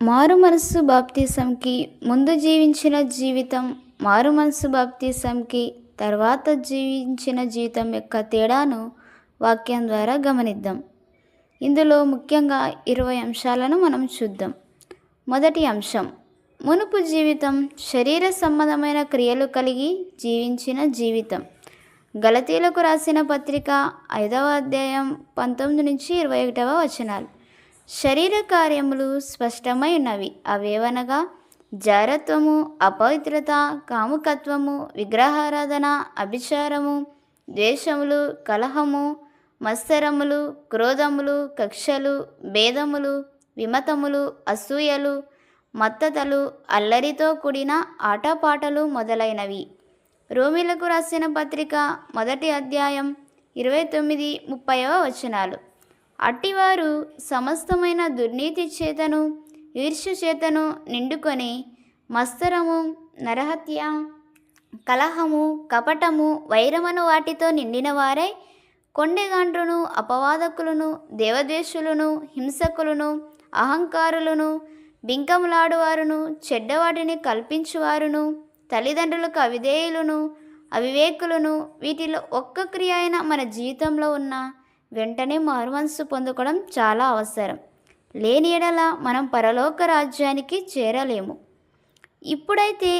మారు మనస్సు బాప్తిసంకి ముందు జీవించిన జీవితం, మారు మనస్సు బాప్తిసంకి తర్వాత జీవించిన జీవితం యొక్క తేడాను వాక్యం ద్వారా గమనిద్దాం. ఇందులో ముఖ్యంగా 20 అంశాలను మనం చూద్దాం. మొదటి అంశం, మునుపు జీవితం శరీర సంబంధమైన క్రియలు కలిగి జీవించిన జీవితం. గలతీలకు రాసిన పత్రిక 5వ అధ్యాయం 19-21 వచనాలు. శరీర కార్యములు స్పష్టమై ఉన్నవి. అవేవనగా జారత్వము, అపవిత్రత, కాముకత్వము, విగ్రహారాధన, అభిచారము, ద్వేషములు, కలహము, మత్సరములు, క్రోధములు, కక్షలు, భేదములు, విమతములు, అసూయలు, మత్తతలు, అల్లరితో కూడిన ఆటపాటలు మొదలైనవి. రోమీలకు రాసిన పత్రిక 1వ అధ్యాయం 29-30 వచనాలు. అట్టివారు సమస్తమైన దుర్నీతి చేతను ఈర్ష్య చేతను నిండుకొని మత్సరము, నరహత్య, కలహము, కపటము, వైరమను వాటితో నిండిన వారై కొండెగాండ్రును, అపవాదకులను, దేవద్వేషులను, హింసకులను, అహంకారులను, బింకములాడువారును, చెడ్డవాటిని కల్పించువారును, తల్లిదండ్రులకు అవిధేయులను, అవివేకులను, వీటిలో ఒక్క క్రియ అయినా మన జీవితంలో ఉన్న వెంటనే మారుమనస్సు పొందుకోవడం చాలా అవసరం. లేని ఎడల మనం పరలోక రాజ్యానికి చేరలేము. ఇప్పుడైతే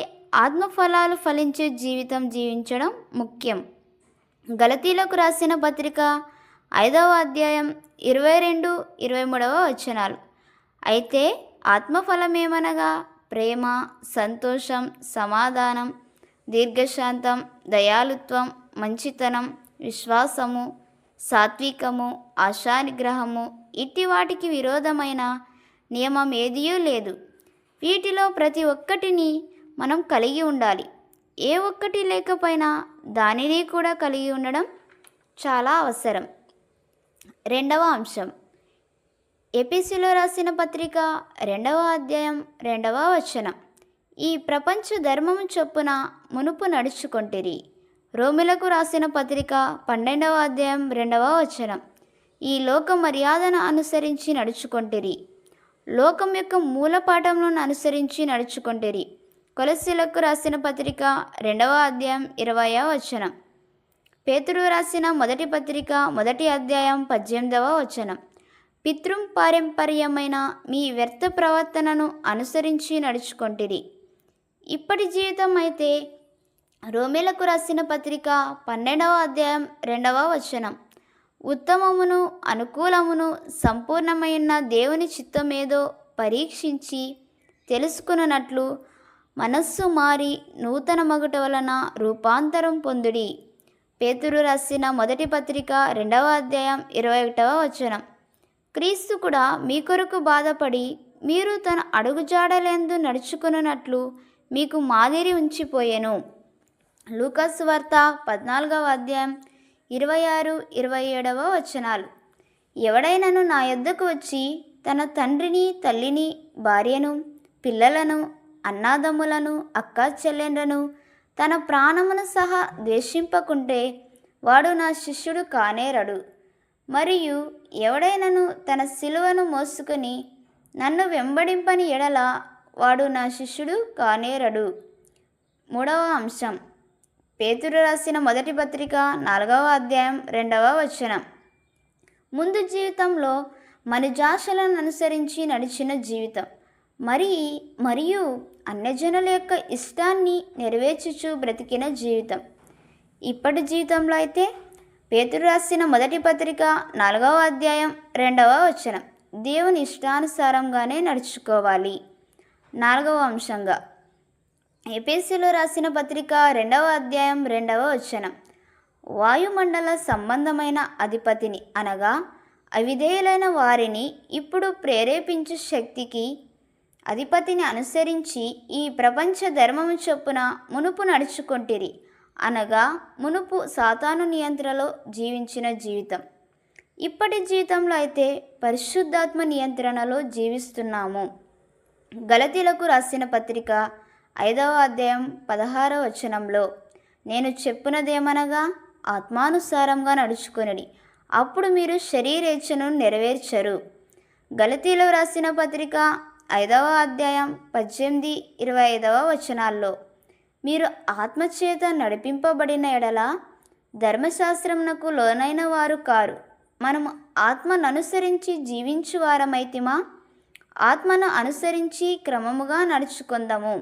ఆత్మఫలాలు ఫలించే జీవితం జీవించడం ముఖ్యం. గలతీలకు రాసిన పత్రిక 5వ అధ్యాయం 22-23 వచనాలు. అయితే ఆత్మఫలమేమనగా ప్రేమ, సంతోషం, సమాధానం, దీర్ఘశాంతం, దయాళుత్వం, మంచితనం, విశ్వాసము, సాత్వికము, ఆశానిగ్రహము. ఇట్టి వాటికి విరోధమైన నియమం ఏదియూ లేదు. వీటిలో ప్రతి ఒక్కటిని మనం కలిగి ఉండాలి. ఏ ఒక్కటి లేకపోయినా దానిని కూడా కలిగి ఉండడం చాలా అవసరం. రెండవ అంశం, ఎపిసిలో రాసిన పత్రిక 2వ అధ్యాయం 2వ వచనం. ఈ ప్రపంచ ధర్మము చొప్పున మునుపు నడుచుకొంటిరి. రోమిలకు రాసిన పత్రిక 12వ అధ్యాయం 2వ వచనం. ఈ లోక మర్యాదను అనుసరించి నడుచుకొంటిరి. లోకం యొక్క మూలపాఠములను అనుసరించి నడుచుకొంటిరి. కొలస్సీలకు రాసిన పత్రిక 2వ అధ్యాయం 20వ వచనం. పేతురు రాసిన మొదటి పత్రిక 1వ అధ్యాయం 18వ వచనం. పితృపారంపర్యమైన మీ వ్యర్థ ప్రవర్తనను అనుసరించి నడుచుకొంటిరి. ఇప్పటి జీవితం అయితే రోమీలకు రాసిన పత్రిక 12వ అధ్యాయం 2వ వచనం. ఉత్తమమును అనుకూలమును సంపూర్ణమైన దేవుని చిత్తమేదో పరీక్షించి తెలుసుకున్నట్లు మనస్సు మారి నూతన మగుట వలన రూపాంతరం పొందుడి. పేతురు రాసిన మొదటి పత్రిక 2వ అధ్యాయం 21వ వచనం. క్రీస్తు కూడా మీ కొరకు బాధపడి మీరు తన అడుగుజాడలందు నడుచుకున్నట్లు మీకు మాదిరి ఉంచిపోయెను. లూకాసు వార్త 14వ అధ్యాయం 26-27 వచనాలు. ఎవడైనను నా యొద్దకు వచ్చి తన తండ్రిని, తల్లిని, భార్యను, పిల్లలను, అన్నాదమ్ములను, అక్కా చెల్లెండ్లను, తన ప్రాణమును సహా ద్వేషింపకుంటే వాడు నా శిష్యుడు కానేరడు. మరియు ఎవడైనను తన సిలువను మోసుకొని నన్ను వెంబడింపని ఎడల వాడు నా శిష్యుడు కానేరడు. మూడవ అంశం, పేతురు రాసిన మొదటి పత్రిక 4వ అధ్యాయం 2వ వచనం. ముందు జీవితంలో మనుజాశలను అనుసరించి నడిచిన జీవితం మరియు అన్యజనుల యొక్క ఇష్టాన్ని నెరవేర్చుచు బ్రతికిన జీవితం. ఇప్పటి జీవితంలో అయితే పేతురు రాసిన మొదటి పత్రిక 4వ అధ్యాయం 2వ వచనం. దేవుని ఇష్టానుసారంగానే నడుచుకోవాలి. 4వ అంశంగా ఎఫెసీలో రాసిన పత్రిక 2వ అధ్యాయం 2వ వచనం. వాయుమండల సంబంధమైన అధిపతిని అనగా అవిధేయులైన వారిని ఇప్పుడు ప్రేరేపించు శక్తికి అధిపతిని అనుసరించి ఈ ప్రపంచ ధర్మము చొప్పున మునుపు నడుచుకొంటిరి అనగా మునుపు సాతాను నియంత్రణలో జీవించిన జీవితం. ఇప్పటి జీవితంలో అయితే పరిశుద్ధాత్మ నియంత్రణలో జీవిస్తున్నాము. గలతీలకు రాసిన పత్రిక 5వ అధ్యాయం 16వ వచనంలో, నేను చెప్పునదేమనగా ఆత్మానుసారంగా నడుచుకొనుడి, అప్పుడు మీరు శరీరేచ్ఛను నెరవేర్చరు. గలతీలో రాసిన పత్రిక 5:18-25 మీరు ఆత్మచేత నడిపింపబడిన ఎడల ధర్మశాస్త్రమునకు లోనైన వారు కారు. మనము ఆత్మను అనుసరించి జీవించు వారమైతిమా? ఆత్మను అనుసరించి క్రమముగా నడుచుకుందాము.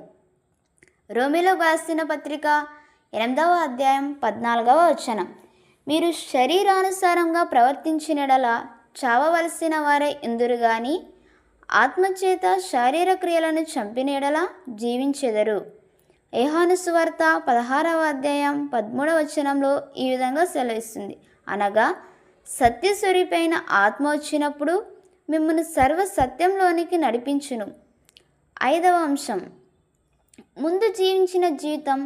రోమిలకు రాసిన పత్రిక 8:14 మీరు శరీరానుసారంగా ప్రవర్తించినడల చావవలసిన వారే ఇందురు గాని ఆత్మచేత శారీర క్రియలను చంపినడల జీవించెదరు. యోహాను సువార్త 16:13 ఈ విధంగా సెలవిస్తుంది, అనగా సత్యస్వరూపైన ఆత్మ వచ్చినప్పుడు మిమ్మల్ని సర్వ సత్యంలోనికి నడిపించును. 5వ అంశం, ముందు జీవించిన జీవితం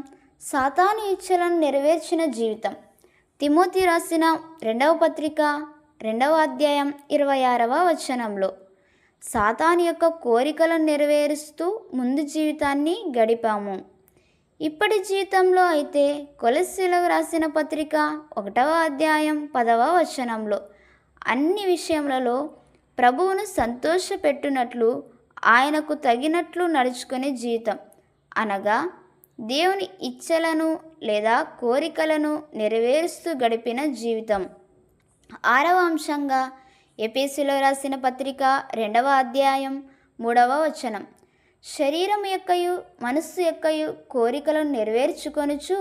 సాతాను ఇచ్చలను నెరవేర్చిన జీవితం. తిమోతి రాసిన 2వ పత్రిక 2:26 సాతాను యొక్క కోరికలను నెరవేరుస్తూ ముందు జీవితాన్ని గడిపాము. ఇప్పటి జీవితంలో అయితే కొలస్సీలకు రాసిన పత్రిక 1:10 అన్ని విషయములలో ప్రభువును సంతోషపెట్టునట్లు ఆయనకు తగినట్లు నడుచుకునే జీవితం, అనగా దేవుని ఇచ్చలను లేదా కోరికలను నెరవేరుస్తూ గడిపిన జీవితం. 6వ అంశంగా ఎఫెసీయులకు రాసిన పత్రిక 2:3 శరీరం యొక్కయు మనస్సు యొక్కయు కోరికలను నెరవేర్చుకొనుచు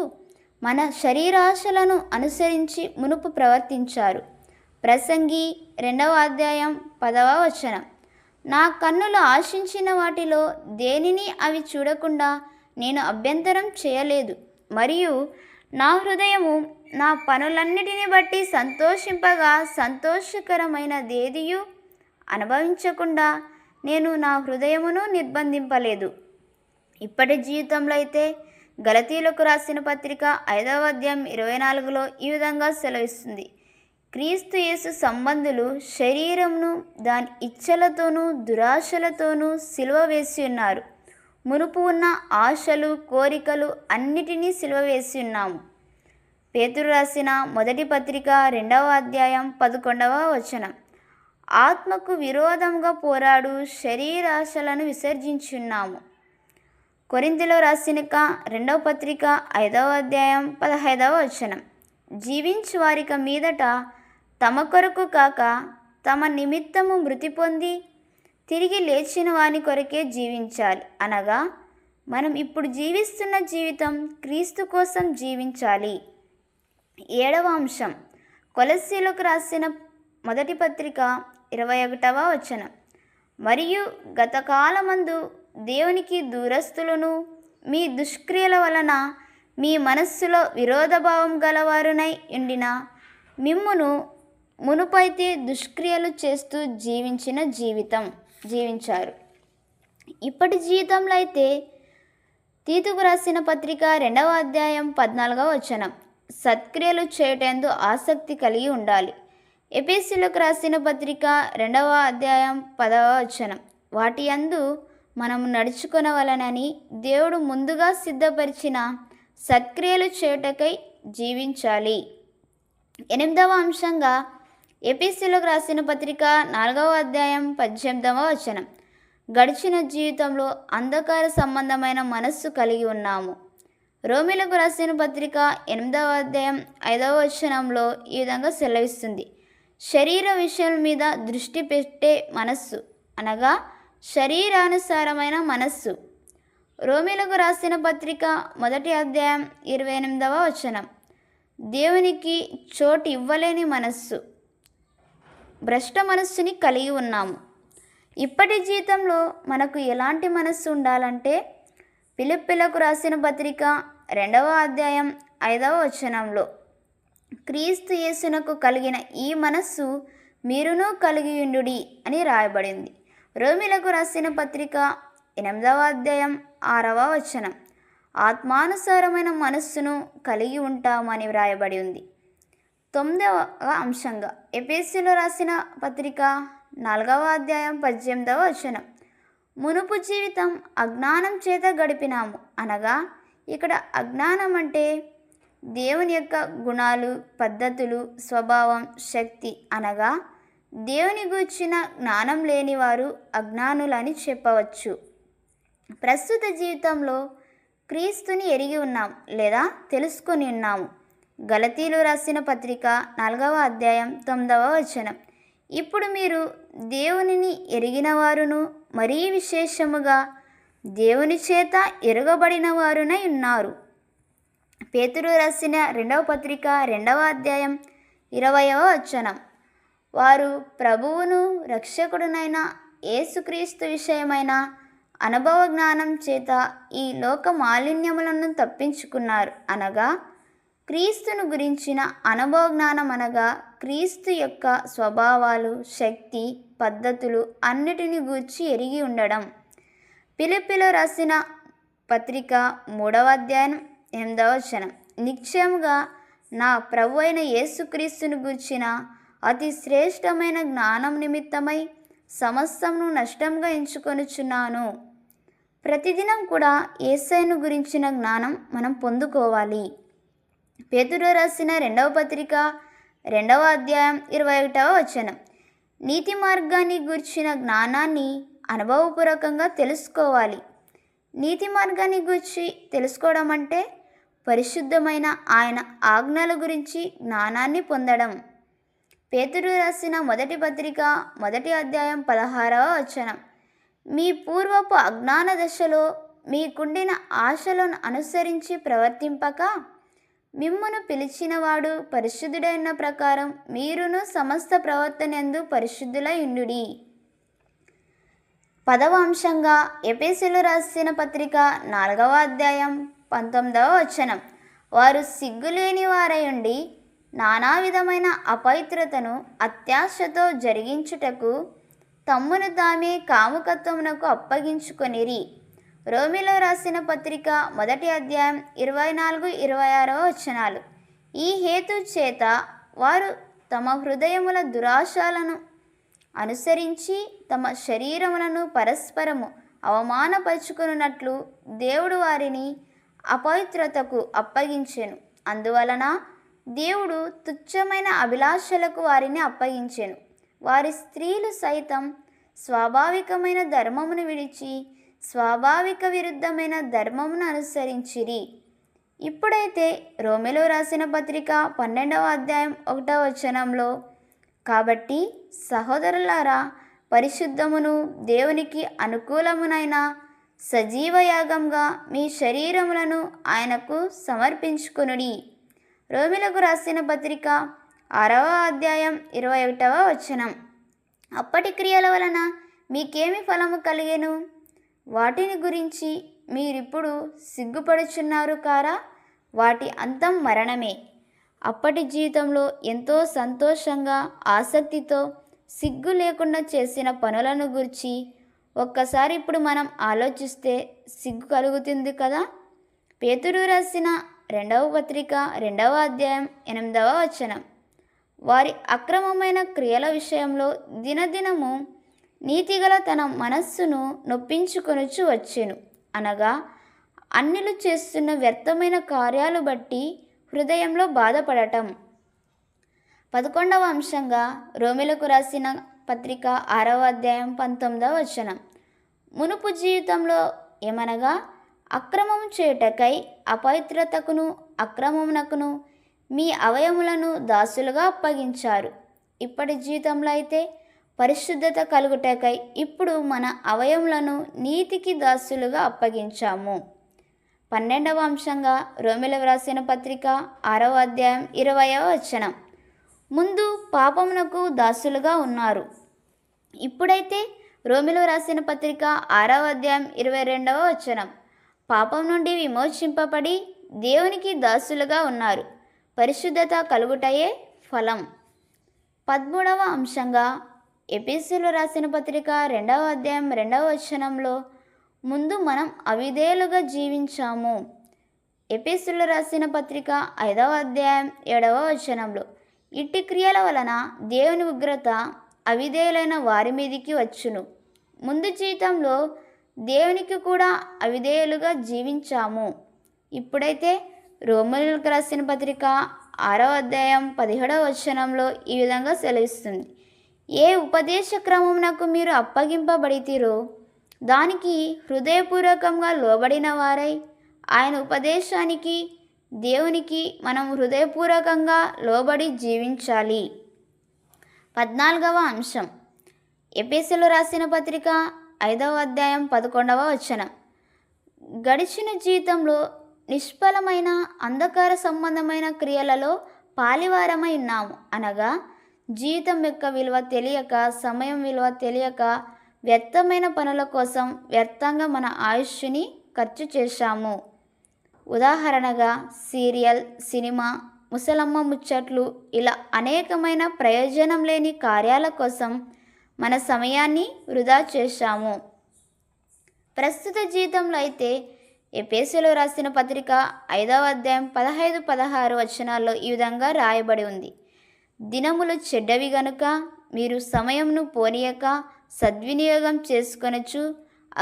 మన శరీరాశలను అనుసరించి మునుపు ప్రవర్తించారు. ప్రసంగి 2:10 నా కన్నులు ఆశించిన వాటిలో దేనిని అవి చూడకుండా నేను అభ్యంతరం చేయలేదు, మరియు నా హృదయము నా పనులన్నిటిని బట్టి సంతోషింపగా సంతోషకరమైనదేదియు అనుభవించకుండా నేను నా హృదయమును నిర్బంధింపలేదు. ఇప్పటి జీవితంలో అయితే గలతీయులకు రాసిన పత్రిక 5:24 ఈ విధంగా సెలవిస్తుంది, క్రీస్తు యేసు సంబంధులు శరీరమును దాని ఇచ్చలతోనూ దురాశలతోనూ సిలువ వేసి ఉన్నారు. మునుపు ఉన్న ఆశలు కోరికలు అన్నిటినీ సిలువ వేసి ఉన్నాము. పేతురు రాసిన మొదటి పత్రిక 2:11 ఆత్మకు విరోధంగా పోరాడు శరీరాశలను విసర్జించున్నాము. కొరింథీయులకు రాసిన 2వ పత్రిక 5:15 జీవించు వారిక మీదట తమ కొరకు కాక తమ నిమిత్తము మృతి పొంది తిరిగి లేచిన వాని కొరకే జీవించాలి, అనగా మనం ఇప్పుడు జీవిస్తున్న జీవితం క్రీస్తు కోసం జీవించాలి. 7వ అంశం, కొలస్సీలకు రాసిన మొదటి పత్రిక 21 మరియు గతకాలమందు దేవునికి దూరస్తులను మీ దుష్క్రియల వలన మీ మనస్సులో విరోధభావం గలవారునై ఉండిన మిమ్మును మునుపైతే దుష్క్రియలు చేస్తూ జీవించారు. ఇప్పటి జీవితంలో అయితే తీతుకు రాసిన పత్రిక 2:14 సత్క్రియలు చేయటందు ఆసక్తి కలిగి ఉండాలి. ఎఫెసీయులకు రాసిన పత్రిక 2:10 వాటి యందు మనము నడుచుకొనవలనని దేవుడు ముందుగా సిద్ధపరిచిన సత్క్రియలు చేయుటకై జీవించాలి. 8వ అంశంగా ఎఫెసీయులకు రాసిన పత్రిక 4:18 గడిచిన జీవితంలో అంధకార సంబంధమైన మనస్సు కలిగి ఉన్నాము. రోమిలకు రాసిన పత్రిక 8:5 ఈ విధంగా సెలవిస్తుంది, శరీర విషయం మీద దృష్టి పెట్టే మనస్సు, అనగా శరీరానుసారమైన మనస్సు. రోమిలకు రాసిన పత్రిక 1:28 దేవునికి చోటు ఇవ్వలేని మనస్సు, భ్రష్ట మనస్సుని కలిగి ఉన్నాము. ఇప్పటి జీవితంలో మనకు ఎలాంటి మనస్సు ఉండాలంటే ఫిలిప్పీలకు రాసిన పత్రిక 2:5 క్రీస్తు యేసునకు కలిగిన ఈ మనస్సు మీరును కలిగి ఉండుడి అని రాయబడింది. రోమిలకు రాసిన పత్రిక 8:6 ఆత్మానుసారమైన మనస్సును కలిగి ఉంటామని వ్రాయబడి ఉంది. 9వ అంశంగా ఎఫెసీయులకు రాసిన పత్రిక 4:18 మునుపు జీవితం అజ్ఞానం చేత గడిపినాము, అనగా ఇక్కడ అజ్ఞానం అంటే దేవుని యొక్క గుణాలు, పద్ధతులు, స్వభావం, శక్తి, అనగా దేవుని గూర్చిన జ్ఞానం లేనివారు అజ్ఞానులని చెప్పవచ్చు. ప్రస్తుత జీవితంలో క్రీస్తుని ఎరిగి ఉన్నాం లేదా తెలుసుకొని ఉన్నాము. గలతీలు రాసిన పత్రిక 4వ అధ్యాయం 9వ వచనం. ఇప్పుడు మీరు దేవునిని ఎరిగిన వారును మరీ విశేషముగా దేవుని చేత ఎరుగబడిన వారునై ఉన్నారు. పేతురు రాసిన 2వ పత్రిక 2వ అధ్యాయం 20వ వచనం. వారు ప్రభువును రక్షకుడునైన యేసుక్రీస్తు విషయమైన అనుభవ జ్ఞానం చేత ఈ లోక మాలిన్యములను తప్పించుకున్నారు. అనగా క్రీస్తును గురించిన అనుభవ జ్ఞానం అనగా క్రీస్తు యొక్క స్వభావాలు, శక్తి, పద్ధతులు అన్నిటిని గూర్చి ఎరిగి ఉండడం. ఫిలిప్పీలో రాసిన పత్రిక 3వ అధ్యాయం 8వ వచనం. నిశ్చయముగా నా ప్రభు అయిన యేసుక్రీస్తును గూర్చిన అతి శ్రేష్టమైన జ్ఞానం నిమిత్తమై సమస్తమును నష్టంగా ఎంచుకొనుచున్నాను. ప్రతిదినం కూడా యేసయ్యను గురించిన జ్ఞానం మనం పొందుకోవాలి. పేతురు రాసిన 2వ పత్రిక 2వ అధ్యాయం 21వ వచనం. నీతి మార్గాన్ని గూర్చిన జ్ఞానాన్ని అనుభవపూర్వకంగా తెలుసుకోవాలి. నీతి మార్గాన్ని గూర్చి తెలుసుకోవడం అంటే పరిశుద్ధమైన ఆయన ఆజ్ఞల గురించి జ్ఞానాన్ని పొందడం. పేతురు రాసిన మొదటి పత్రిక 1వ అధ్యాయం 16వ వచనం. మీ పూర్వపు అజ్ఞాన దశలో మీకుండిన ఆశలను అనుసరించి ప్రవర్తింపక మిమ్మును పిలిచినవాడు పరిశుద్ధుడైన ప్రకారం మీరును సమస్త ప్రవర్తనందు పరిశుద్ధులై ఉండుడి. 10వ అంశంగా ఎఫెసీయులకు రాసిన పత్రిక 4వ అధ్యాయం 19వ వచనం. వారు సిగ్గులేని వారై ఉండి నానా విధమైన అపవిత్రతను అత్యాశతో జరిగించుటకు తమ్మును తామే కాముకత్వమునకు అప్పగించుకొనిరి. రోమిలో రాసిన పత్రిక 1వ అధ్యాయం 24-26వ వచనాలు. ఈ హేతు చేత వారు తమ హృదయముల దురాశలను అనుసరించి తమ శరీరములను పరస్పరము అవమానపరుచుకున్నట్లు దేవుడు వారిని అపవిత్రతకు అప్పగించెను. అందువలన దేవుడు తుచ్చమైన అభిలాషలకు వారిని అప్పగించెను. వారి స్త్రీలు సైతం స్వాభావికమైన ధర్మమును విడిచి స్వాభావిక విరుద్ధమైన ధర్మమును అనుసరించిరి. ఇప్పుడైతే రోమిలో రాసిన పత్రిక 12వ అధ్యాయం 1వ వచనంలో, కాబట్టి సహోదరులారా, పరిశుద్ధమును దేవునికి అనుకూలమునైన సజీవయాగంగా మీ శరీరములను ఆయనకు సమర్పించుకొనుడి. రోమిలకు రాసిన పత్రిక 6వ అధ్యాయం 21వ వచనం. అప్పటి క్రియల వలన మీకేమి ఫలము కలిగెను? వాటిని గురించి మీరిప్పుడు సిగ్గుపడుచున్నారు కారా? వాటి అంతం మరణమే. అప్పటి జీవితంలో ఎంతో సంతోషంగా ఆసక్తితో సిగ్గు లేకుండా చేసిన పనులను గురించి ఒక్కసారి ఇప్పుడు మనం ఆలోచిస్తే సిగ్గు కలుగుతుంది కదా. పేతురు రాసిన 2వ పత్రిక 2వ అధ్యాయం 8వ వచనం. వారి అక్రమమైన క్రియల విషయంలో దినదినము నీతిగల తన మనస్సును నొప్పించుకొనుచు వచ్చెను. అనగా అన్యులు చేస్తున్న వ్యర్థమైన కార్యాలు బట్టి హృదయంలో బాధపడటం. 11వ అంశంగా రోమిలకు రాసిన పత్రిక 6వ అధ్యాయం 19వ వచనం. మునుపు జీవితంలో ఏమనగా అక్రమము చేయుటకై అపవిత్రతకును అక్రమమునకును మీ అవయములను దాసులుగా అప్పగించారు. ఇప్పటి జీవితంలో అయితే పరిశుద్ధత కలుగుటకై ఇప్పుడు మన అవయములను నీతికి దాసులుగా అప్పగించాము. 12వ అంశంగా రోమిలకు రాసిన పత్రిక 6వ అధ్యాయం 20వ వచనం. ముందు పాపమునకు దాసులుగా ఉన్నారు. ఇప్పుడైతే రోమిలకు రాసిన పత్రిక 6వ అధ్యాయం 22వ వచనం. పాపం నుండి విమోచింపబడి దేవునికి దాసులుగా ఉన్నారు. పరిశుద్ధత కలుగుటయే ఫలం. 13వ అంశంగా ఎఫెసీయులకు రాసిన పత్రిక 2వ అధ్యాయం 2వ వచనంలో ముందు మనం అవిధేయులుగా జీవించాము. ఎఫెసీయులకు రాసిన పత్రిక 5వ అధ్యాయం 7వ వచనంలో ఇట్టి క్రియల వలన దేవుని ఉగ్రత అవిధేయులైన వారి మీదికి వచ్చును. ముందు జీవితంలో దేవునికి కూడా అవిధేయులుగా జీవించాము. ఇప్పుడైతే రోమీయులకు రాసిన పత్రిక 6వ అధ్యాయం 17వ వచనంలో ఈ విధంగా సెలవిస్తుంది. ఏ ఉపదేశ క్రమమునకు మీరు అప్పగింపబడితిరో దానికి హృదయపూర్వకంగా లోబడిన వారై ఆయన ఉపదేశానికి దేవునికి మనం హృదయపూర్వకంగా లోబడి జీవించాలి. 14వ అంశం ఎఫెసీయులకు రాసిన పత్రిక 5వ అధ్యాయం 11వ వచనం. గడిచిన జీవితంలో నిష్ఫలమైన అంధకార సంబంధమైన క్రియలలో పాలివారమై ఉన్నాము. అనగా జీవితం యొక్క విలువ తెలియక, సమయం విలువ తెలియక వ్యర్థమైన పనుల కోసం వ్యర్థంగా మన ఆయుష్ని ఖర్చు చేశాము. ఉదాహరణగా సీరియల్, సినిమా, ముసలమ్మ ముచ్చట్లు ఇలా అనేకమైన ప్రయోజనం లేని కార్యాల కోసం మన సమయాన్ని వృధా చేశాము. ప్రస్తుత జీవితంలో అయితే ఎఫెసీయులకు రాసిన పత్రిక 5వ అధ్యాయం 15-16 వచనాల్లో ఈ విధంగా రాయబడి ఉంది. దినములు చెడ్డవి గనుక మీరు సమయంను పోనీయక సద్వినియోగం చేసుకొనొచ్చు,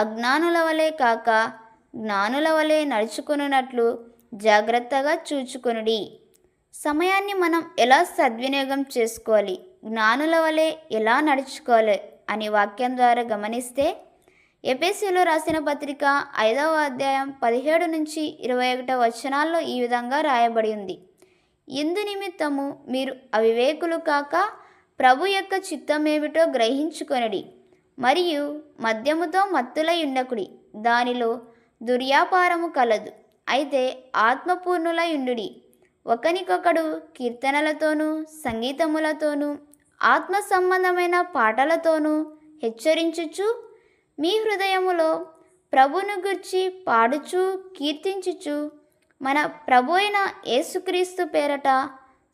అజ్ఞానుల వలె కాక జ్ఞానుల వలె నడుచుకొనున్నట్లు జాగ్రత్తగా చూచుకొనుడి. సమయాన్ని మనం ఎలా సద్వినియోగం చేసుకోవాలి, జ్ఞానుల వలె ఎలా నడుచుకోవాలి అని వాక్యం ద్వారా గమనిస్తే ఎఫెసీయులకు రాసిన పత్రిక 5వ అధ్యాయం 17-21 వచనాల్లో ఈ విధంగా రాయబడి ఉంది. ఇందు నిమిత్తము మీరు అవివేకులు కాక ప్రభు యొక్క చిత్తమేమిటో గ్రహించుకొనుడి, మరియు మద్యముతో మత్తులై ఉండకుడి, దానిలో దుర్యాపారము కలదు, అయితే ఆత్మపూర్ణులై ఉండుడి. ఒకనికొకడు కీర్తనలతోనూ సంగీతములతోనూ ఆత్మ సంబంధమైన పాటలతోనూ హెచ్చరించుచు మీ హృదయములో ప్రభువును గూర్చి పాడుచు కీర్తించుచు మన ప్రభు అయిన యేసుక్రీస్తు పేరట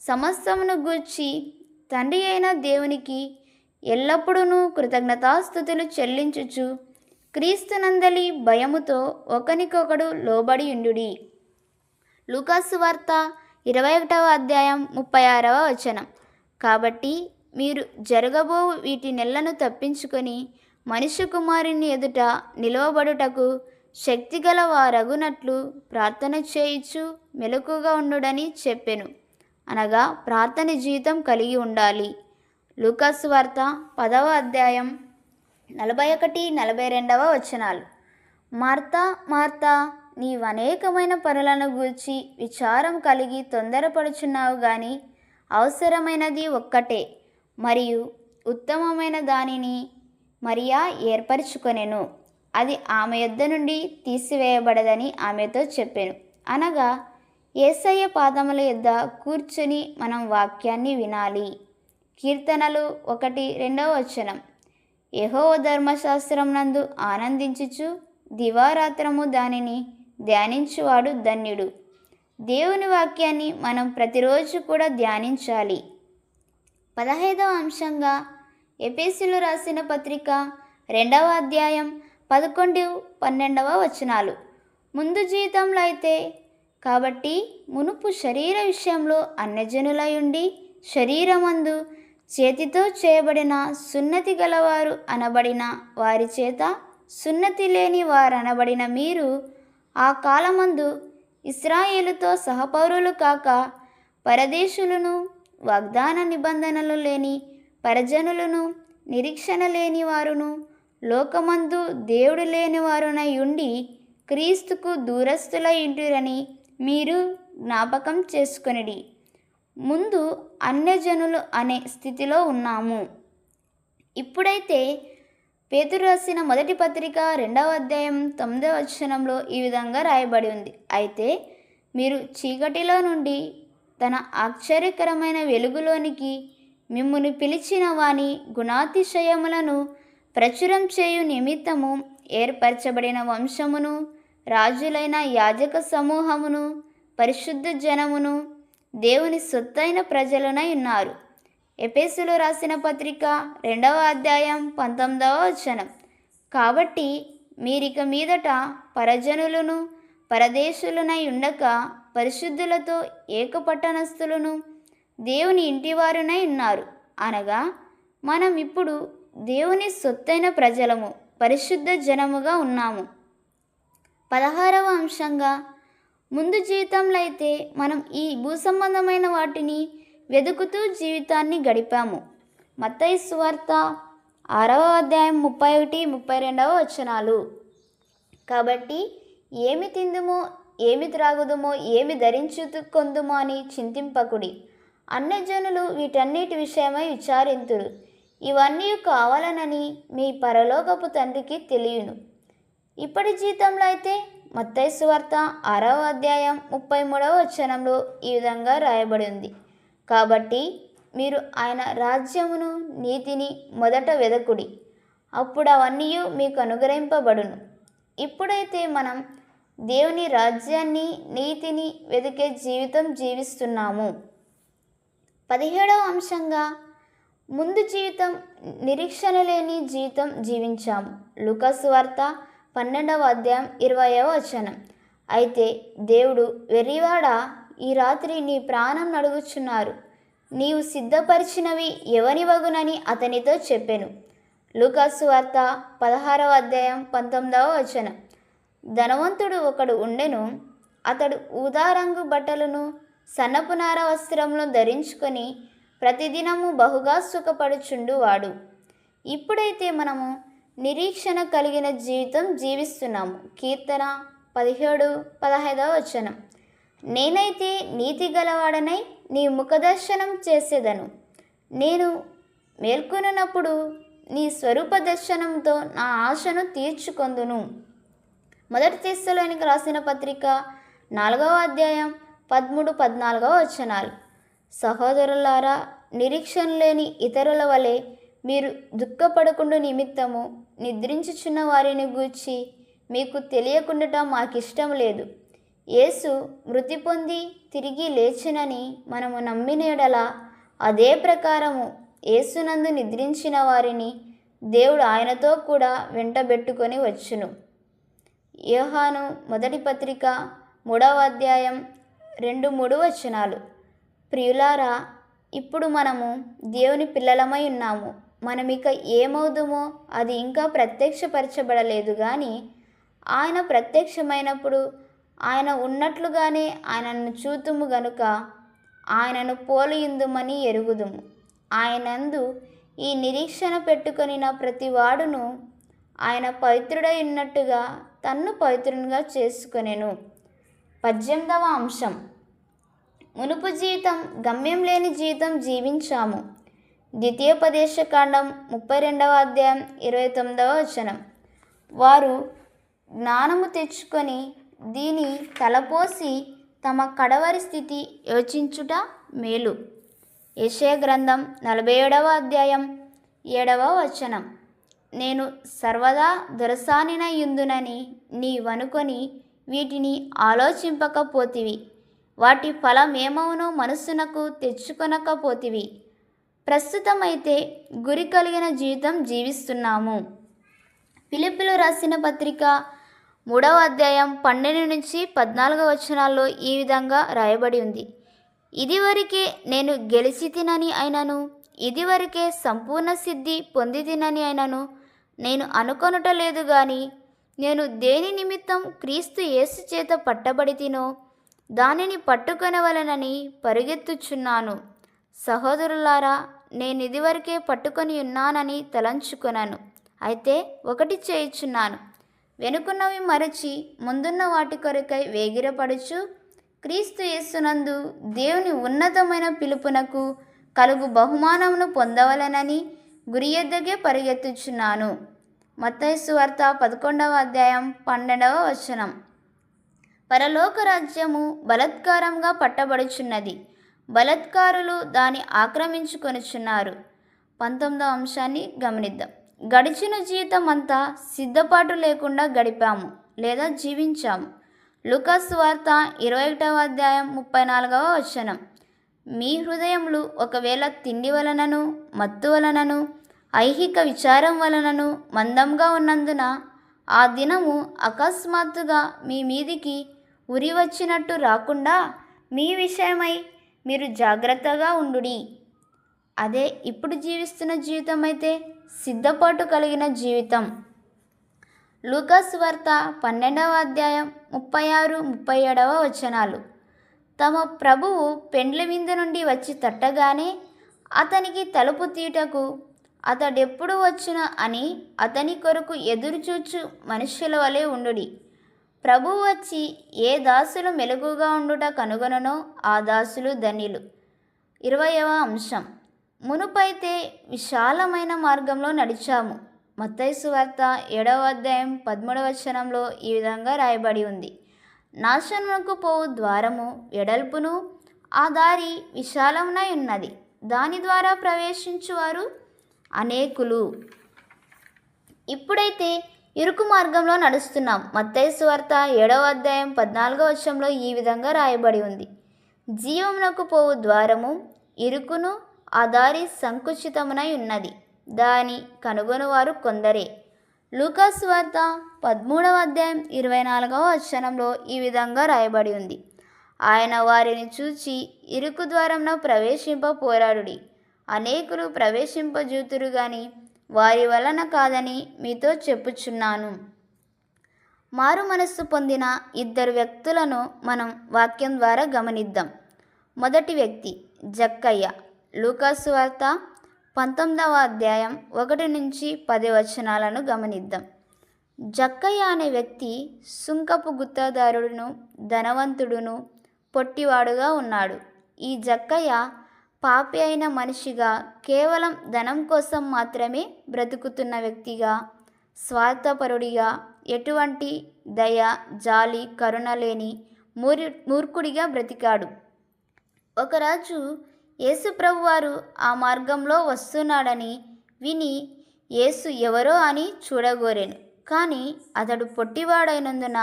సమస్తమును గూర్చి తండ్రి అయిన దేవునికి ఎల్లప్పుడూ కృతజ్ఞతాస్తుతులు చెల్లించుచు క్రీస్తునందలి భయముతో ఒకనికొకడు లోబడి ఉండుడి. లూకాసు వార్త 21వ అధ్యాయం 36వ వచనం. కాబట్టి మీరు జరగబో వీటి నెలను తప్పించుకొని మనుష్య కుమారుని ఎదుట నిలవబడుటకు శక్తిగల వారగునట్లు ప్రార్థన చేయుచు మెలకుగా ఉండుడని చెప్పెను. అనగా ప్రార్థన జీవితం కలిగి ఉండాలి. లూకాసు వార్త 10వ అధ్యాయం 41-42 వచనాలు. మార్తా మార్తా, నీవు అనేకమైన పనులను గూర్చి విచారం కలిగి తొందరపడుచున్నావు గాని అవసరమైనది ఒక్కటే, మరియు ఉత్తమమైన దానిని మరియా ఏర్పరచుకొనెను, అది ఆమె యొద్ద నుండి తీసివేయబడదని ఆమెతో చెప్పెను. అనగా యేసయ్య పాదముల యొద్ద కూర్చుని మనం వాక్యాన్ని వినాలి. కీర్తనలు 1:2 వచనం. యెహోవా ధర్మశాస్త్రం నందు ఆనందించుచు దివారాత్రము దానిని ధ్యానించువాడు ధన్యుడు. దేవుని వాక్యాన్ని మనం ప్రతిరోజు కూడా ధ్యానించాలి. 15వ అంశంగా ఎఫెసీయులకు రాసిన పత్రిక 2వ అధ్యాయం 11-12 వచనాలు. ముందు జీవితంలో అయితే కాబట్టి మునుపు శరీర విషయంలో అన్యజనులై ఉండి శరీరమందు చేతితో చేయబడిన సున్నతి గలవారు అనబడిన వారి చేత సున్నతి లేని వారనబడిన మీరు ఆ కాలమందు ఇశ్రాయేలుతో సహపౌరులు కాక పరదేశులను, వాగ్దాన నిబంధనలు లేని పరజనులను, నిరీక్షణ లేని వారును, లోకమందు దేవుడు లేని వారునై ఉండి క్రీస్తుకు దూరస్తులై ఉంటురని మీరు జ్ఞాపకం చేసుకొనిడి. ముందు అన్యజనులు అనే స్థితిలో ఉన్నాము. ఇప్పుడైతే పేతురు రాసిన మొదటి పత్రిక 2వ అధ్యాయం 9వ వచనంలో ఈ విధంగా రాయబడి ఉంది. అయితే మీరు చీకటిలో నుండి తన ఆశ్చర్యకరమైన వెలుగులోనికి మిమ్మును పిలిచిన వాని గుణాతిశయములను ప్రచురం చేయు నిమిత్తము ఏర్పరచబడిన వంశమును, రాజులైన యాజక సమూహమును, పరిశుద్ధ జనమును, దేవుని సొత్తైన ప్రజలనై ఉన్నారు. ఎఫెసీయులకు రాసిన పత్రిక 2వ అధ్యాయం 19వ వచనం. కాబట్టి మీరిక మీదట పరజనులను, పరదేశులనై ఉండక పరిశుద్ధులతో ఏకపట్టణస్థులను, దేవుని ఇంటివారునై ఉన్నారు. అనగా మనం ఇప్పుడు దేవుని సొత్తైన ప్రజలము, పరిశుద్ధ జనముగా ఉన్నాము. 16వ అంశంగా ముందు జీవితంలో అయితే మనం ఈ భూసంబంధమైన వాటిని వెతుకుతూ జీవితాన్ని గడిపాము. మత్తయి సువార్త 6వ అధ్యాయం 31-32 కాబట్టి ఏమి తిందుమో, ఏమి త్రాగుదుమో, ఏమి ధరించుకొందుమో అని చింతింపకుడి. అన్యజనులు వీటన్నిటి విషయమై విచారింతురు. ఇవన్నీ కావాలనని మీ పరలోకపు తండ్రికి తెలియను. ఇప్పటి జీవితంలో అయితే మత్తయి సువార్త 6వ అధ్యాయం 33 ఈ విధంగా రాయబడి ఉంది. కాబట్టి మీరు ఆయన రాజ్యమును నీతిని మొదట వెదకుడి, అప్పుడు అవన్నీ మీకు అనుగ్రహింపబడును. ఇప్పుడైతే మనం దేవుని రాజ్యాన్ని, నీతిని వెతికే జీవితం జీవిస్తున్నాము. 17వ అంశంగా ముందు జీవితం, నిరీక్షణ లేని జీవితం జీవించాము. లూకాసు వార్త 12వ అధ్యాయం 20వ వచనం. అయితే దేవుడు, వెర్రివాడా, ఈ రాత్రి నీ ప్రాణం నడుగుచున్నారు, నీవు సిద్ధపరిచినవి ఎవని వగునని అతనితో చెప్పెను. లూకాసు వార్త 16వ అధ్యాయం 19వ వచనం. ధనవంతుడు ఒకడు ఉండెను. అతడు ఊదారంగు బట్టలను, సన్నపు నార వస్త్రములను ధరించుకొని ప్రతిదినము బహుగా సుఖపడుచుండువాడు. ఇప్పుడైతే మనము నిరీక్షణ కలిగిన జీవితం జీవిస్తున్నాము. కీర్తన 17:15 నేనైతే నీతి గలవాడనై నీ ముఖదర్శనం చేసేదను. నేను మేల్కొనున్నప్పుడు నీ స్వరూప దర్శనంతో నా ఆశను తీర్చుకొందును. 1 తెస్సలోనికి రాసిన పత్రిక 4వ అధ్యాయం 13-14 సహోదరులారా, నిరీక్షణ లేని ఇతరుల వలె మీరు దుఃఖపడకుండా నిమిత్తము నిద్రించుచున్న వారిని గూర్చి మీకు తెలియకుండటం మాకిష్టం లేదు. యేసు మృతి పొంది తిరిగి లేచినని మనము నమ్మిన యెడల అదే ప్రకారము యేసునందు నిద్రించిన వారిని దేవుడు ఆయనతో కూడా వెంటబెట్టుకొని వచ్చును. యోహాను మొదటి పత్రిక 3వ అధ్యాయం 2-3 ప్రియులారా, ఇప్పుడు మనము దేవుని పిల్లలమై ఉన్నాము. మనమిక ఏమవుదుమో అది ఇంకా ప్రత్యక్షపరచబడలేదు, కానీ ఆయన ప్రత్యక్షమైనప్పుడు ఆయన ఉన్నట్లుగానే ఆయనను చూతుము గనుక ఆయనను పోలియుందుమని ఎరుగుదుము. ఆయనందు ఈ నిరీక్షణ పెట్టుకొనిన ప్రతి వాడును ఆయన పవిత్రుడై ఉన్నట్టుగా తన్ను పవిత్రునిగా చేసుకొనెను. 18వ అంశం, మునుపు జీవితం, గమ్యం లేని జీవితం జీవించాము. ద్వితీయోపదేశకాండం 32వ అధ్యాయం 29వ వచనం. వారు జ్ఞానము తెచ్చుకొని దీని తలపోసి తమ కడవరి స్థితి యోచించుట మేలు. యెషయా గ్రంథం 47వ అధ్యాయం 7వ వచనం. నేను సర్వదా దొరసానినయుందునని నీవనుకొని వీటిని ఆలోచింపకపోతివి, వాటి ఫలమేమవునో మనస్సునకు తెచ్చుకొనకపోతివి. ప్రస్తుతమైతే గురి కలిగిన జీవితం జీవిస్తున్నాము. ఫిలిప్పీయులకు రాసిన పత్రిక 3వ అధ్యాయం 12-14 ఈ విధంగా రాయబడి ఉంది. ఇదివరకే నేను గెలిచి తినని అయినను, ఇదివరకే సంపూర్ణ సిద్ధి పొంది తినని అయినను నేను అనుకొనుట లేదు, కానీ నేను దేని నిమిత్తం క్రీస్తు యేసు చేత పట్టబడి తినో దానిని పట్టుకొనవలెనని పరుగెత్తుచున్నాను. సహోదరులారా, నేను ఇదివరకే పట్టుకొని ఉన్నానని తలంచుకొనను. అయితే ఒకటి చేయుచున్నాను, వెనుకున్నవి మరచి ముందున్న వాటి కొరకై వేగిరపడుచు క్రీస్తు యేసునందు దేవుని ఉన్నతమైన పిలుపునకు కలుగు బహుమానమును పొందవలెనని గురి యొద్దకే పరిగెత్తుచున్నాను. మత్తయి సువార్త 11వ అధ్యాయం 12వ వచనం. పరలోక రాజ్యము బలత్కారంగా పట్టబడుచున్నది, బలత్కారులు దాన్ని ఆక్రమించుకొనుచున్నారు. 19వ అంశాన్ని గమనిద్దాం. గడిచిన జీవితం అంతా సిద్ధపాటు లేకుండా గడిపాము లేదా జీవించాము. లూకాసు వార్త 21వ అధ్యాయం 34వ వచనం. మీ హృదయములు ఒకవేళ తిండి వలనను, మత్తు వలనను, ఐహిక విచారం వలనను మందంగా ఉన్నందున ఆ దినము అకస్మాత్తుగా మీ మీదికి ఉరి వచ్చినట్టు రాకుండా మీ విషయమై మీరు జాగ్రత్తగా ఉండుడి. అదే ఇప్పుడు జీవిస్తున్న జీవితం అయితే సిద్ధపాటు కలిగిన జీవితం. లూకాసు వార్త 12వ అధ్యాయం 36-37 వచనాలు. తమ ప్రభువు పెండ్లి విందు నుండి వచ్చి తట్టగానే అతనికి తలుపు తీయుటకు అతడెప్పుడు వచ్చునా అని అతని కొరకు ఎదురుచూచు మనుష్యుల వలె ఉండుడి. ప్రభువు వచ్చి ఏ దాసులు మెలకుగా ఉండుట కనుగొననో ఆ దాసులు ధన్యులు. 20వ అంశం. మునుపైతే విశాలమైన మార్గంలో నడిచాము. మత్తయి సువార్త 7వ అధ్యాయం 13వ వచనంలో ఈ విధంగా రాయబడి ఉంది. నాశనమునకు పోవు ద్వారము వెడల్పును ఆ దారి విశాలమునై ఉన్నది, దాని ద్వారా ప్రవేశించువారు అనేకులు. ఇప్పుడైతే ఇరుకు మార్గంలో నడుస్తున్నాం. మత్తయి సువార్త 7వ అధ్యాయం 14వ వచనంలో ఈ విధంగా రాయబడి ఉంది. జీవమునకు పోవు ద్వారము ఇరుకును ఆ దారి సంకుచితమునై ఉన్నది, దాని కనుగొనువారు కొందరే. లూకా సువార్త 13వ అధ్యాయం 24వ వచనంలో ఈ విధంగా రాయబడి ఉంది. ఆయన వారిని చూచి ఇరుకు ద్వారంలో ప్రవేశింప పోరాడుడి, అనేకులు ప్రవేశింపజూతురు గాని వారి వలన కాదని మీతో చెప్పుచున్నాను. మారు మనస్సు పొందిన ఇద్దరు వ్యక్తులను మనం వాక్యం ద్వారా గమనిద్దాం. మొదటి వ్యక్తి జక్కయ్య. లూకా సువార్త 19వ అధ్యాయం 1 నుంచి 10 వచనాలను గమనిద్దాం. జక్కయ్య అనే వ్యక్తి సుంకపు గుత్తదారుడును, ధనవంతుడును, పొట్టివాడుగా ఉన్నాడు. ఈ జక్కయ్య పాపి అయిన మనిషిగా, కేవలం ధనం కోసం మాత్రమే బ్రతుకుతున్న వ్యక్తిగా, స్వార్థపరుడిగా, ఎటువంటి దయ, జాలి, కరుణ లేని మూర్ఖుడిగా బ్రతికాడు. ఒకరోజు యేసు ప్రభువారు ఆ మార్గంలో వస్తున్నాడని విని యేసు ఎవరో అని చూడగోరెను. కానీ అతడు పొట్టివాడైనందున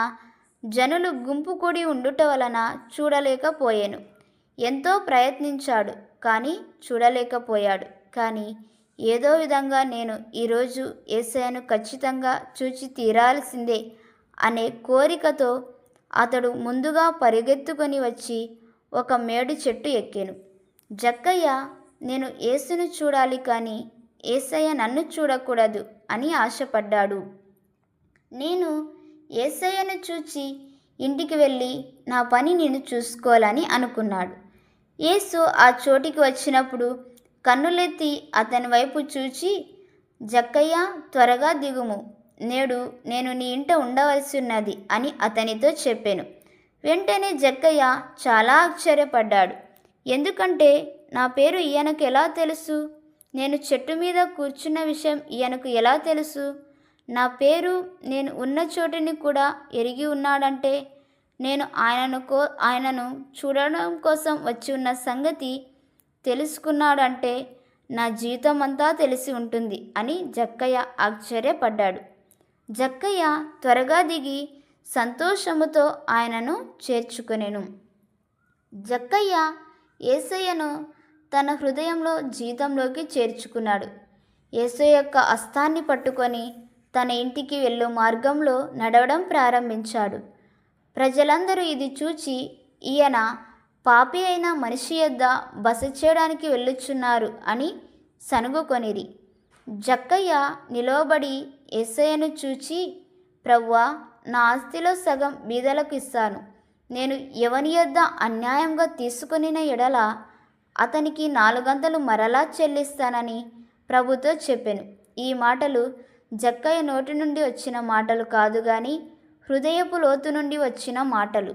జనులు గుంపు కూడి ఉండుట వలన చూడలేకపోయాను. ఎంతో ప్రయత్నించాడు కానీ చూడలేకపోయాడు. కానీ ఏదో విధంగా నేను ఈరోజు యేసయ్యను ఖచ్చితంగా చూచి తీరాల్సిందే అనే కోరికతో అతడు ముందుగా పరిగెత్తుకొని వచ్చి ఒక మేడు చెట్టు ఎక్కాను. జక్కయ్య నేను యేసును చూడాలి కానీ యేసయ్య నన్ను చూడకూడదు అని ఆశపడ్డాడు. నేను యేసయ్యను చూచి ఇంటికి వెళ్ళి నా పని నేను చూసుకోవాలని అనుకున్నాడు. యేసు ఆ చోటికి వచ్చినప్పుడు కన్నులెత్తి అతని వైపు చూచి, జక్కయ్య త్వరగా దిగుము, నేడు నేను నీ ఇంట ఉండవలసి ఉన్నది అని అతనితో చెప్పాను. వెంటనే జక్కయ్య చాలా ఆశ్చర్యపడ్డాడు. ఎందుకంటే నా పేరు ఈయనకు ఎలా తెలుసు? నేను చెట్టు మీద కూర్చున్న విషయం ఈయనకు ఎలా తెలుసు? నా పేరు నేను ఉన్న చోటుని కూడా ఎరిగి ఉన్నాడంటే, నేను ఆయనను చూడడం కోసం వచ్చి ఉన్న సంగతి తెలుసుకున్నాడంటే నా జీవితం అంతా తెలిసి ఉంటుంది అని జక్కయ్య ఆశ్చర్యపడ్డాడు. జక్కయ్య త్వరగా దిగి సంతోషముతో ఆయనను చేర్చుకొనెను. జక్కయ్య యేసయ్యను తన హృదయంలో జీవితంలోకి చేర్చుకున్నాడు. యేసయ్య యొక్క హస్తాన్ని పట్టుకొని తన ఇంటికి వెళ్ళు మార్గంలో నడవడం ప్రారంభించాడు. ప్రజలందరూ ఇది చూచి ఈయన పాపి అయిన మనిషి యొద్ద బస చేయడానికి వెళ్ళుచున్నారు అని సనుగుకొనిరి. జక్కయ్య నిలవబడి యేసయ్యను చూచి, ప్రభువా, నా ఆస్తిలో సగం బీదలకు ఇస్తాను. నేను ఎవని యొద్ద అన్యాయంగా తీసుకొనిన ఎడల అతనికి 4 మరలా చెల్లిస్తానని ప్రభుతో చెప్పెను. ఈ మాటలు జక్కయ్య నోటి నుండి వచ్చిన మాటలు కాదు గాని హృదయపు లోతు నుండి వచ్చిన మాటలు.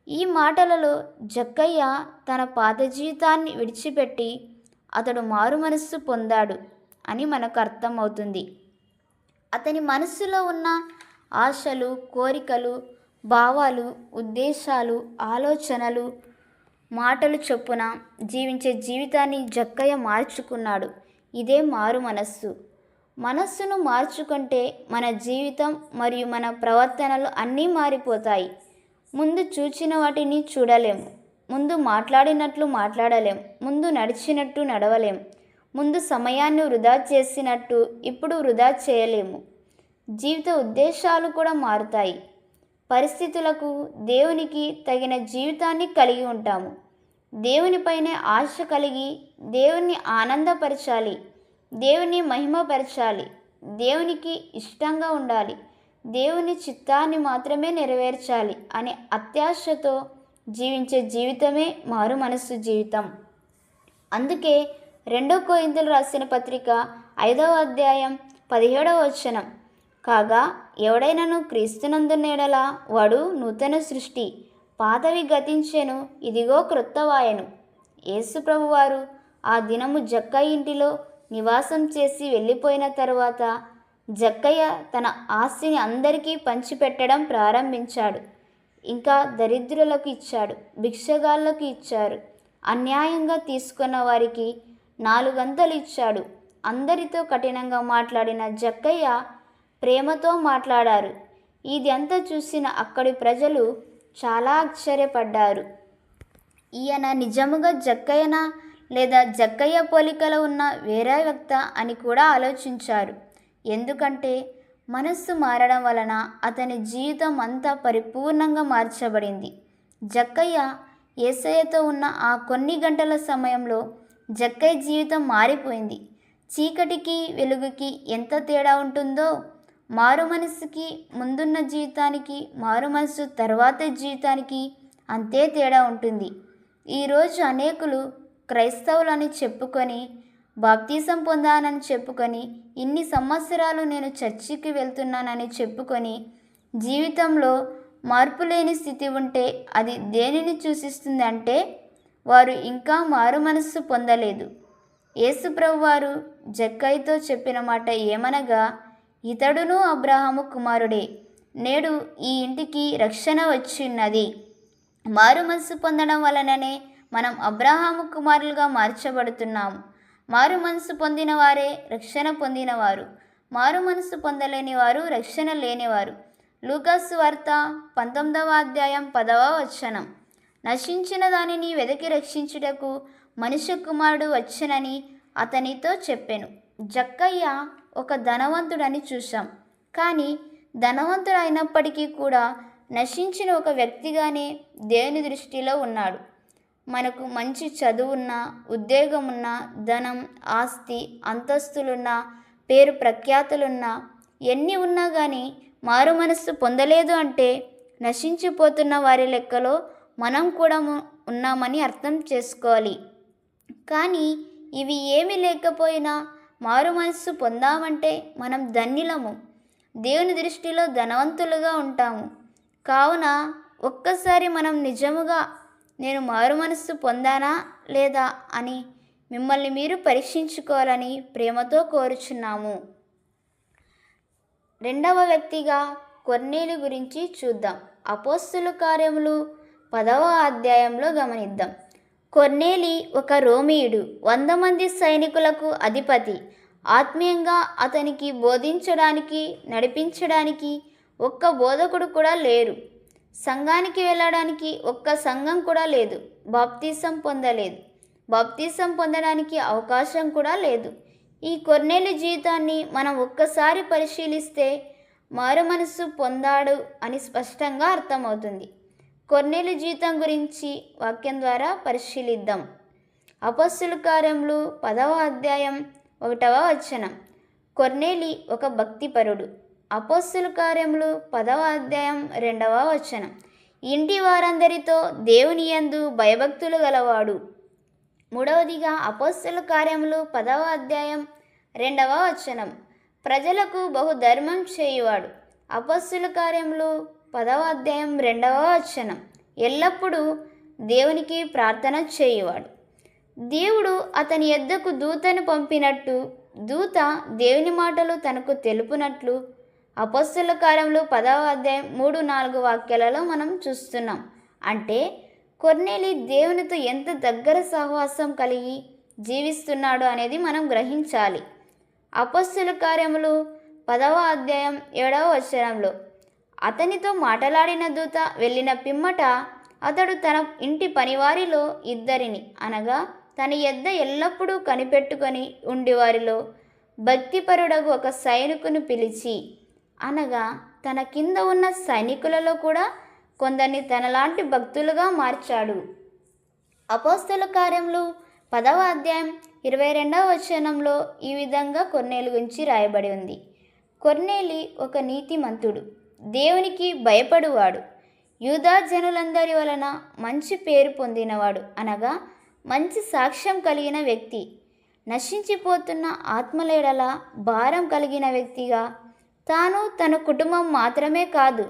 ఈ మాటలలో జక్కయ్య తన పాత జీవితాన్ని విడిచిపెట్టి అతడు మారు మనస్సు పొందాడు అని మనకు అర్థమవుతుంది. అతని మనస్సులో ఉన్న ఆశలు, కోరికలు, భావాలు, ఉద్దేశాలు, ఆలోచనలు, మాటలు చొప్పున జీవించే జీవితాన్ని జక్కయ్య మార్చుకున్నాడు. ఇదే మారు మనస్సు. మనస్సును మార్చుకుంటే మన జీవితం మరియు మన ప్రవర్తనలు అన్నీ మారిపోతాయి. ముందు చూచిన వాటిని చూడలేము, ముందు మాట్లాడినట్లు మాట్లాడలేం, ముందు నడిచినట్టు నడవలేం, ముందు సమయాన్ని వృధా చేసినట్టు ఇప్పుడు వృధా చేయలేము. జీవిత ఉద్దేశాలు కూడా మారుతాయి. పరిస్థితులకు, దేవునికి తగిన జీవితాన్ని కలిగి ఉంటాము. దేవునిపైనే ఆశ కలిగి దేవుణ్ణి ఆనందపరచాలి, దేవుని మహిమపరచాలి, దేవునికి ఇష్టంగా ఉండాలి, దేవుని చిత్తాన్ని మాత్రమే నెరవేర్చాలి అనే అత్యాశతో జీవించే జీవితమే మారు మనస్సు జీవితం. అందుకే రెండో కొరింథీయులకు రాసిన పత్రిక 5వ అధ్యాయం 17వ వచనం. కాగా ఎవడైనను క్రీస్తునందున్న యెడల వాడు నూతన సృష్టి, పాతవి గతించెను, ఇదిగో క్రొత్తవాయెను. యేసు ప్రభువారు ఆ దినము జక్కయ్య ఇంటిలో నివాసం చేసి వెళ్ళిపోయిన తరువాత జక్కయ్య తన ఆస్తిని అందరికీ పంచిపెట్టడం ప్రారంభించాడు. ఇంకా దరిద్రులకు ఇచ్చాడు, భిక్షగాళ్ళకు ఇచ్చారు, అన్యాయంగా తీసుకున్న వారికి 4 ఇచ్చాడు. అందరితో కఠినంగా మాట్లాడిన జక్కయ్య ప్రేమతో మాట్లాడారు. ఇది అంతా చూసిన అక్కడి ప్రజలు చాలా ఆశ్చర్యపడ్డారు. ఈయన నిజముగా జక్కయ్యనా లేదా జక్కయ్య పోలికలో ఉన్న వేరే వ్యక్త అని కూడా ఆలోచించారు. ఎందుకంటే మనస్సు మారడం వలన అతని జీవితం అంతా పరిపూర్ణంగా మార్చబడింది. జక్కయ్య యేసయ్యతో ఉన్న ఆ కొన్ని గంటల సమయంలో జక్కయ్య జీవితం మారిపోయింది. చీకటికి వెలుగుకి ఎంత తేడా ఉంటుందో, మారు మనసుకి ముందున్న జీవితానికి, మారు మనసు తర్వాత జీవితానికి అంతే తేడా ఉంటుంది. ఈరోజు అనేకులు క్రైస్తవులని చెప్పుకొని, బాప్తీసం పొందానని చెప్పుకొని, ఇన్ని సంవత్సరాలు నేను చర్చికి వెళ్తున్నానని చెప్పుకొని జీవితంలో మార్పు లేని స్థితి ఉంటే అది దేనిని సూచిస్తుంది అంటే వారు ఇంకా మారు మనస్సు పొందలేదు. యేసు ప్రభువారు జక్కయ్యతో చెప్పిన మాట ఏమనగా, ఇతడును అబ్రహాము కుమారుడే, నేడు ఈ ఇంటికి రక్షణ వచ్చిన్నది. మారు మనసు పొందడం వలననే మనం అబ్రహాము కుమారులుగా మార్చబడుతున్నాము. మారు మనసు పొందిన వారే రక్షణ పొందినవారు, మారు మనసు పొందలేని వారు రక్షణ లేనివారు. లూకాసు వార్త 19వ అధ్యాయం 10వ వచనం. నశించిన దానిని వెదకి రక్షించుటకు మనుష్య కుమారుడు వచ్చెనని అతనితో చెప్పెను. జక్కయ్య ఒక ధనవంతుడని చూశాం, కానీ ధనవంతుడు అయినప్పటికీ కూడా నశించిన ఒక వ్యక్తిగానే దేవుని దృష్టిలో ఉన్నాడు. మనకు మంచి చదువున్నా, ఉద్యోగమున్నా, ధనం, ఆస్తి, అంతస్తులున్నా, పేరు ప్రఖ్యాతులున్నా, ఎన్ని ఉన్నా కానీ మారు మనస్సు పొందలేదు అంటే నశించిపోతున్న వారి లెక్కలో మనం కూడా ఉన్నామని అర్థం చేసుకోవాలి. కానీ ఇవి ఏమీ లేకపోయినా మారు మనస్సు పొందామంటే మనం ధన్యులము, దేవుని దృష్టిలో ధనవంతులుగా ఉంటాము. కావున ఒక్కసారి మనం నిజముగా నేను మారు మనస్సు పొందానా లేదా అని మిమ్మల్ని మీరు పరీక్షించుకోవాలని ప్రేమతో కోరుచున్నాము. రెండవ వ్యక్తిగా కొర్నేలి గురించి చూద్దాం. అపోస్తలుల కార్యములు 10వ అధ్యాయంలో గమనిద్దాం. కొర్నేలి ఒక రోమీయుడు, 100 మంది సైనికులకు అధిపతి. ఆత్మీయంగా అతనికి బోధించడానికి, నడిపించడానికి ఒక్క బోధకుడు కూడా లేరు. సంఘానికి వెళ్ళడానికి ఒక్క సంఘం కూడా లేదు. బాప్తీసం పొందలేదు. బాప్తీసం పొందడానికి అవకాశం కూడా లేదు. ఈ కొర్నేలి జీవితాన్ని మనం ఒక్కసారి పరిశీలిస్తే మారు మనసు పొందాడు అని స్పష్టంగా అర్థమవుతుంది. కొర్నేలి జీవితం గురించి వాక్యం ద్వారా పరిశీలిద్దాం. అపోస్తలుల కార్యములు 10వ అధ్యాయం 1వ వచనం. కొర్నేలి ఒక భక్తిపరుడు. అపోస్తలుల కార్యములు 10వ అధ్యాయం 2వ వచనం. ఇంటి వారందరితో దేవుని యందు భయభక్తులు గలవాడు. మూడవదిగా అపోస్తలుల కార్యములు 10వ అధ్యాయం 2వ వచనం. ప్రజలకు బహుధర్మం చేయువాడు. అపోస్తలుల కార్యములు 10వ అధ్యాయం 2వ వచనం. ఎల్లప్పుడూ దేవునికి ప్రార్థన చేయువాడు. దేవుడు అతని యొద్దకు దూతను పంపినట్టు, దూత దేవుని మాటలు తనకు తెలుపునట్లు అపోస్తలుల కార్యములు 10వ అధ్యాయం 3-4 వాక్యాలలో మనం చూస్తున్నాం. అంటే కొర్నేలి దేవునితో ఎంత దగ్గర సహవాసం కలిగి జీవిస్తున్నాడు అనేది మనం గ్రహించాలి. అపోస్తలుల కార్యములు 10వ అధ్యాయం 7వ వచనంలో అతనితో మాట్లాడిన దూత వెళ్ళిన పిమ్మట అతడు తన ఇంటి పనివారిలో 2 అనగా తన యొద్ద ఎల్లప్పుడూ కనిపెట్టుకొని ఉండేవారిలో భక్తిపరుడగు ఒక సైనికుని పిలిచి, అనగా తన కింద ఉన్న సైనికులలో కూడా కొందరిని తనలాంటి భక్తులుగా మార్చాడు. అపోస్తలుల కార్యములు 10వ అధ్యాయం 22వ వచనంలో ఈ విధంగా కొర్నేలి గురించి రాయబడి ఉంది. కొర్నేలి ఒక నీతిమంతుడు, దేవునికి భయపడువాడు, యూదా జనులందరి వలన మంచి పేరు పొందినవాడు, అనగా మంచి సాక్ష్యం కలిగిన వ్యక్తి. నశించిపోతున్న ఆత్మలేడల భారం కలిగిన వ్యక్తిగా, తాను తన కుటుంబం మాత్రమే కాదు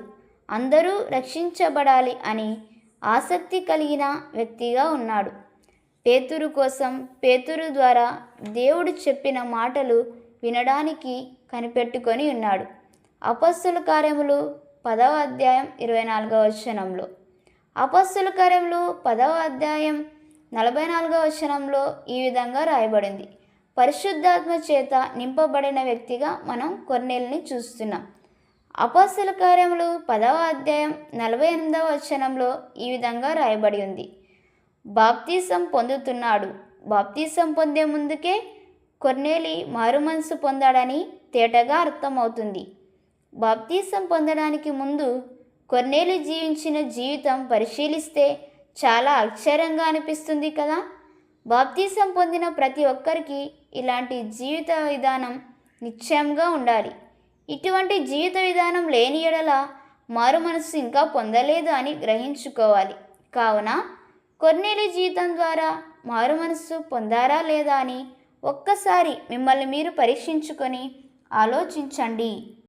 అందరూ రక్షించబడాలి అని ఆసక్తి కలిగిన వ్యక్తిగా ఉన్నాడు. పేతురు కోసం పేతురు ద్వారా దేవుడు చెప్పిన మాటలు వినడానికి కనిపెట్టుకొని ఉన్నాడు. అపొస్తలుల కార్యములు 10వ అధ్యాయం 24వ వచనంలో, అపొస్తలుల కార్యములు 10వ అధ్యాయం 44వ వచనంలో ఈ విధంగా రాయబడింది. పరిశుద్ధాత్మ చేత నింపబడిన వ్యక్తిగా మనం కొర్నేలిని చూస్తున్నాం. అపొస్తలుల కార్యములు 10వ అధ్యాయం 48వ వచనంలో ఈ విధంగా రాయబడి ఉంది. బాప్తీసం పొందుతున్నాడు. బాప్తీసం పొందే ముందుకే కొర్నేలి మారుమనసు పొందాడని తేటగా అర్థమవుతుంది. బాప్తీసం పొందడానికి ముందు కొర్నేలి జీవించిన జీవితం పరిశీలిస్తే చాలా ఆశ్చర్యంగా అనిపిస్తుంది కదా. బాప్తీసం పొందిన ప్రతి ఒక్కరికి ఇలాంటి జీవిత విధానం నిశ్చయంగా ఉండాలి. ఇటువంటి జీవిత విధానం లేని ఎడల మారు మనసు ఇంకా పొందలేదు అని గ్రహించుకోవాలి. కావున కొర్నేలి జీవితం ద్వారా మారు మనసు పొందారా లేదా అని ఒక్కసారి మిమ్మల్ని మీరు పరీక్షించుకొని ఆలోచించండి.